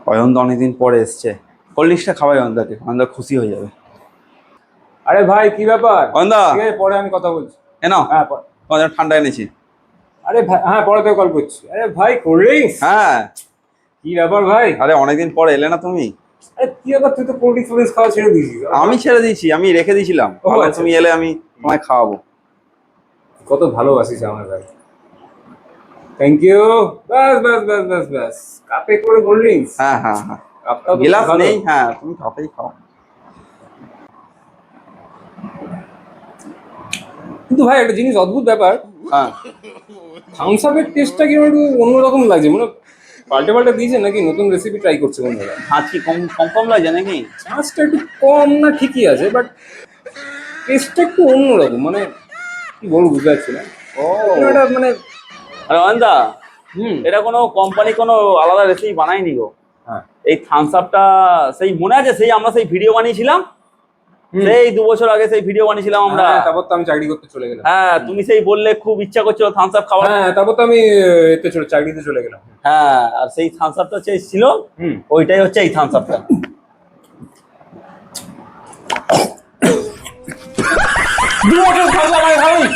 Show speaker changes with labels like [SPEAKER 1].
[SPEAKER 1] অয়নদা অনেকদিন পরে এসছে, কোল্ড ড্রিঙ্কসটা খাওয়াই অয়নদাকে, অয়নদা খুশি হয়ে যাবে।
[SPEAKER 2] আরে ভাই কি ব্যাপার?
[SPEAKER 1] অয়নদা
[SPEAKER 2] ঠিক আছে, পরে আমি কথা বলছি।
[SPEAKER 1] এনাও,
[SPEAKER 2] হ্যাঁ
[SPEAKER 1] তোমার জন্য ঠান্ডা এনেছি।
[SPEAKER 2] আরে ভাই, হ্যাঁ পরে তো কল করছি। আরে ভাই কোল্ড ড্রিঙ্কস,
[SPEAKER 1] হ্যাঁ,
[SPEAKER 2] কি ব্যাপার ভাই?
[SPEAKER 1] আরে অনেকদিন পরে এলে না তুমি।
[SPEAKER 2] আরে কি ব্যাপার, তুই তো কোল্ড ড্রিঙ্কস খাওয়া ছেড়ে দিয়েছিস।
[SPEAKER 1] আমি ছেড়ে দিয়েছি, আমি রেখে দিয়েছিলাম,
[SPEAKER 2] ও,
[SPEAKER 1] ভাবলাম
[SPEAKER 2] আচ্ছা।
[SPEAKER 1] তুমি এলে আমি তোমায় খাওয়াবো।
[SPEAKER 2] কত ভালোবাসিস আমার ভাই। Thank you. ব্যাস ব্যাস ব্যাস ব্যাস ব্যাস, কাপে করে কোল্ড ড্রিঙ্কস।
[SPEAKER 1] হ্যাঁ হ্যাঁ হ্যাঁ,
[SPEAKER 2] কাপটাও তো
[SPEAKER 1] গিলাস
[SPEAKER 2] ভালো।
[SPEAKER 1] নেই, হ্যাঁ তুমি কাপেই খাও।
[SPEAKER 2] কিন্তু ভাই একটা জিনিস অদ্ভুত ব্যাপার,
[SPEAKER 1] হ্যাঁ,
[SPEAKER 2] থামস আপের টেস্টটা কি একটু অন্যরকম লাগছে, মানে পাল্টে পাল্টে দিয়েছে নাকি নতুন রেসিপি ট্রাই করছে বন্ধুরা।
[SPEAKER 1] হাত কি কম কম কম লাগছে নাকি?
[SPEAKER 2] চান্সটা একটু কম না, ঠিকই আছে, বাট টেস্টটা একটু অন্যরকম, মানে কি বলবো বুঝতে পারছি না।
[SPEAKER 1] ও,
[SPEAKER 2] এটা মানে
[SPEAKER 1] আরে অয়নদা,
[SPEAKER 2] হুম
[SPEAKER 1] এটা কোনো কোম্পানি কোনো আলাদা রেসিপি বানায়নি গো।
[SPEAKER 2] হ্যাঁ
[SPEAKER 1] এই থামস আপটা সেই মনে আছে, সেই আমরা সেই ভিডিও বানিয়েছিলাম,
[SPEAKER 2] হুম।
[SPEAKER 1] সেই 2 বছর আগে সেই ভিডিও বানিয়েছিলাম আমরা।
[SPEAKER 2] হ্যাঁ, তারপর তো আমি চাকরি করতে চলে গেলাম।
[SPEAKER 1] হ্যাঁ, তুমি সেই বললে খুব ইচ্ছা করছিল থামস আপ খাওয়ার।
[SPEAKER 2] হ্যাঁ, তারপর তো আমি চাকরিতে চলে গেলাম।
[SPEAKER 1] হ্যাঁ, আর সেই থামস আপটা ছিল,
[SPEAKER 2] হুম।
[SPEAKER 1] ওইটাই হচ্ছে এই থামস আপটা।
[SPEAKER 2] 2 বছর থামস আপ আমি খাইনি।